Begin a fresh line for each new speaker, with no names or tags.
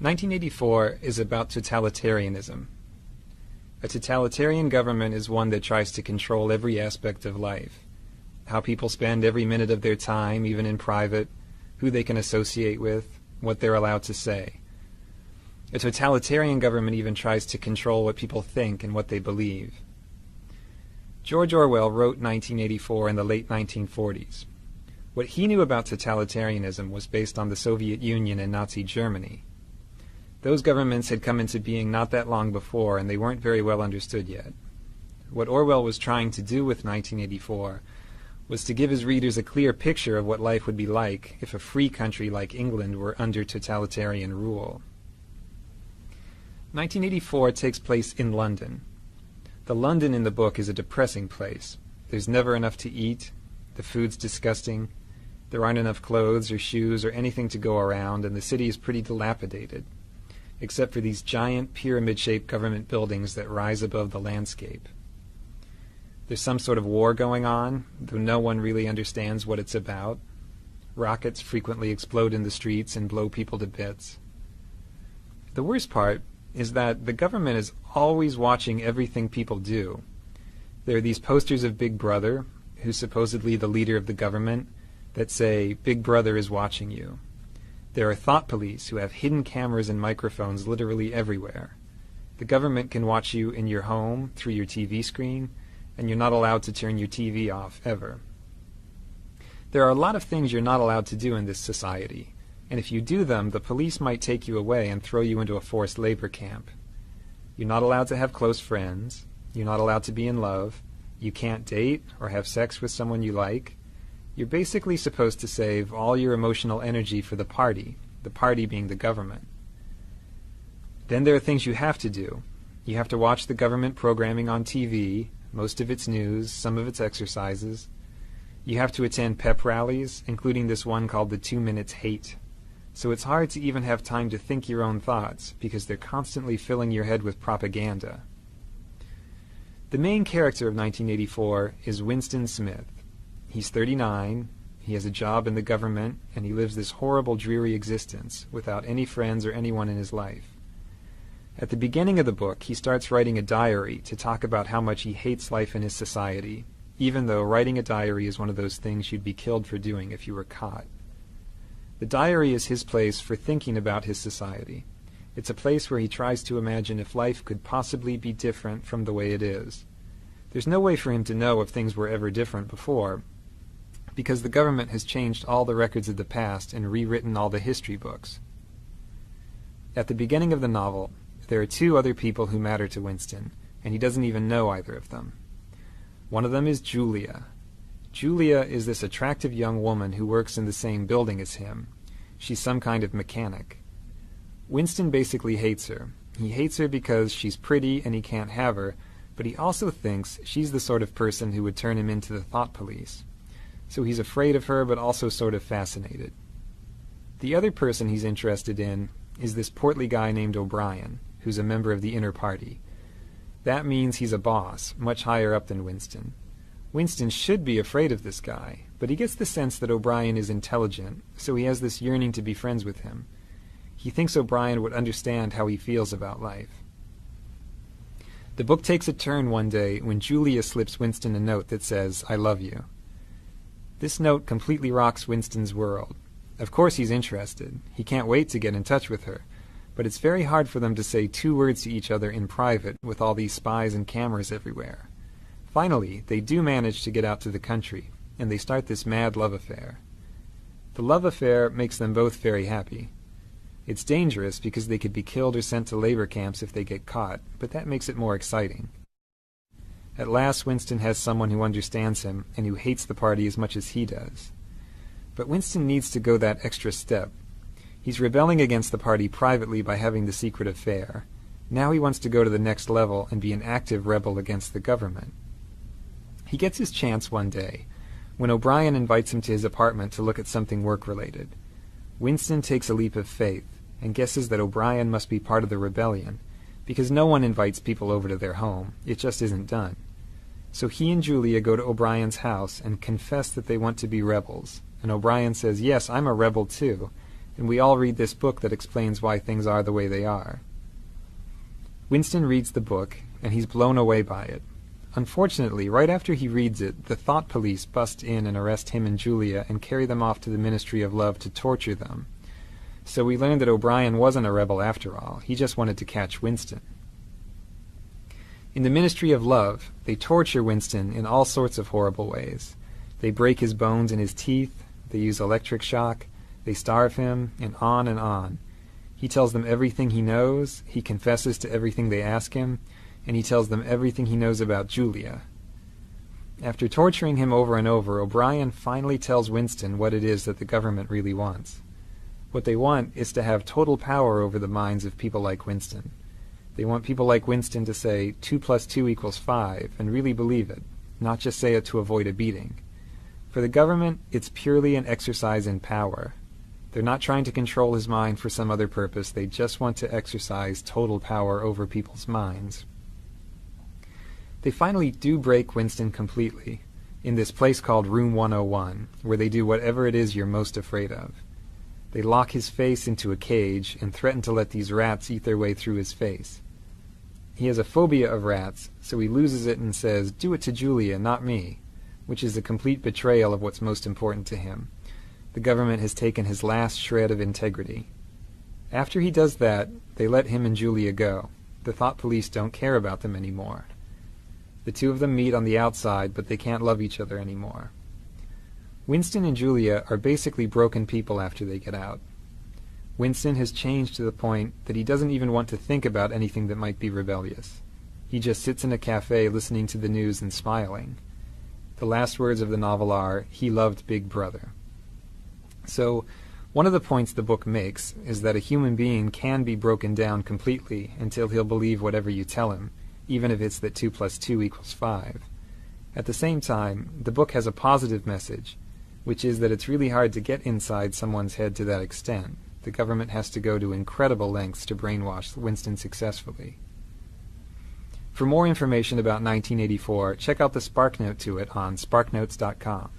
1984 is about totalitarianism. A totalitarian government is one that tries to control every aspect of life. How people spend every minute of their time, even in private, who they can associate with, what they're allowed to say. A totalitarian government even tries to control what people think and what they believe. George Orwell wrote 1984 in the late 1940s. What he knew about totalitarianism was based on the Soviet Union and Nazi Germany. Those governments had come into being not that long before, and they weren't very well understood yet. What Orwell was trying to do with 1984 was to give his readers a clear picture of what life would be like if a free country like England were under totalitarian rule. 1984 takes place in London. The London in the book is a depressing place. There's never enough to eat, the food's disgusting, there aren't enough clothes or shoes or anything to go around, and the city is pretty dilapidated, except for these giant pyramid-shaped government buildings that rise above the landscape. There's some sort of war going on, though no one really understands what it's about. Rockets frequently explode in the streets and blow people to bits. The worst part is that the government is always watching everything people do. There are these posters of Big Brother, who's supposedly the leader of the government, that say, "Big Brother is watching you." There are thought police who have hidden cameras and microphones literally everywhere. The government can watch you in your home, through your TV screen, and you're not allowed to turn your TV off, ever. There are a lot of things you're not allowed to do in this society, and if you do them, the police might take you away and throw you into a forced labor camp. You're not allowed to have close friends, you're not allowed to be in love, you can't date or have sex with someone you like. You're basically supposed to save all your emotional energy for the party being the government. Then there are things you have to do. You have to watch the government programming on TV, most of its news, some of its exercises. You have to attend pep rallies, including this one called the 2 Minutes Hate. So it's hard to even have time to think your own thoughts, because they're constantly filling your head with propaganda. The main character of 1984 is Winston Smith. He's 39, he has a job in the government, and he lives this horrible, dreary existence without any friends or anyone in his life. At the beginning of the book, he starts writing a diary to talk about how much he hates life in his society, even though writing a diary is one of those things you'd be killed for doing if you were caught. The diary is his place for thinking about his society. It's a place where he tries to imagine if life could possibly be different from the way it is. There's no way for him to know if things were ever different before, because the government has changed all the records of the past and rewritten all the history books. At the beginning of the novel, there are two other people who matter to Winston, and he doesn't even know either of them. One of them is Julia. Julia is this attractive young woman who works in the same building as him. She's some kind of mechanic. Winston basically hates her. He hates her because she's pretty and he can't have her, but he also thinks she's the sort of person who would turn him into the thought police. So he's afraid of her, but also sort of fascinated. The other person he's interested in is this portly guy named O'Brien, who's a member of the inner party. That means he's a boss, much higher up than Winston. Winston should be afraid of this guy, but he gets the sense that O'Brien is intelligent, so he has this yearning to be friends with him. He thinks O'Brien would understand how he feels about life. The book takes a turn one day when Julia slips Winston a note that says, "I love you." This note completely rocks Winston's world. Of course he's interested. He can't wait to get in touch with her. But it's very hard for them to say 2 words to each other in private with all these spies and cameras everywhere. Finally, they do manage to get out to the country, and they start this mad love affair. The love affair makes them both very happy. It's dangerous because they could be killed or sent to labor camps if they get caught, but that makes it more exciting. At last, Winston has someone who understands him and who hates the party as much as he does. But Winston needs to go that extra step. He's rebelling against the party privately by having the secret affair. Now he wants to go to the next level and be an active rebel against the government. He gets his chance one day, when O'Brien invites him to his apartment to look at something work-related. Winston takes a leap of faith and guesses that O'Brien must be part of the rebellion, because no one invites people over to their home. It just isn't done. So he and Julia go to O'Brien's house and confess that they want to be rebels, and O'Brien says, "Yes, I'm a rebel too," and we all read this book that explains why things are the way they are. Winston reads the book, and he's blown away by it. Unfortunately, right after he reads it, the thought police bust in and arrest him and Julia and carry them off to the Ministry of Love to torture them. So we learned that O'Brien wasn't a rebel after all. He just wanted to catch Winston. In the Ministry of Love, they torture Winston in all sorts of horrible ways. They break his bones in his teeth, they use electric shock, they starve him, and on and on. He tells them everything he knows, he confesses to everything they ask him, and he tells them everything he knows about Julia. After torturing him over and over, O'Brien finally tells Winston what it is that the government really wants. What they want is to have total power over the minds of people like Winston. They want people like Winston to say 2 + 2 = 5 and really believe it, not just say it to avoid a beating. For the government, it's purely an exercise in power. They're not trying to control his mind for some other purpose. They just want to exercise total power over people's minds. They finally do break Winston completely, in this place called Room 101, where they do whatever it is you're most afraid of. They lock his face into a cage and threaten to let these rats eat their way through his face. He has a phobia of rats, so he loses it and says, "Do it to Julia, not me," which is a complete betrayal of what's most important to him. The government has taken his last shred of integrity. After he does that, they let him and Julia go. The thought police don't care about them anymore. The two of them meet on the outside, but they can't love each other anymore. Winston and Julia are basically broken people after they get out. Winston has changed to the point that he doesn't even want to think about anything that might be rebellious. He just sits in a cafe listening to the news and smiling. The last words of the novel are, "He loved Big Brother." So, one of the points the book makes is that a human being can be broken down completely until he'll believe whatever you tell him, even if it's that 2 + 2 = 5. At the same time, the book has a positive message, which is that it's really hard to get inside someone's head to that extent. The government has to go to incredible lengths to brainwash Winston successfully. For more information about 1984, check out the SparkNote to it on sparknotes.com.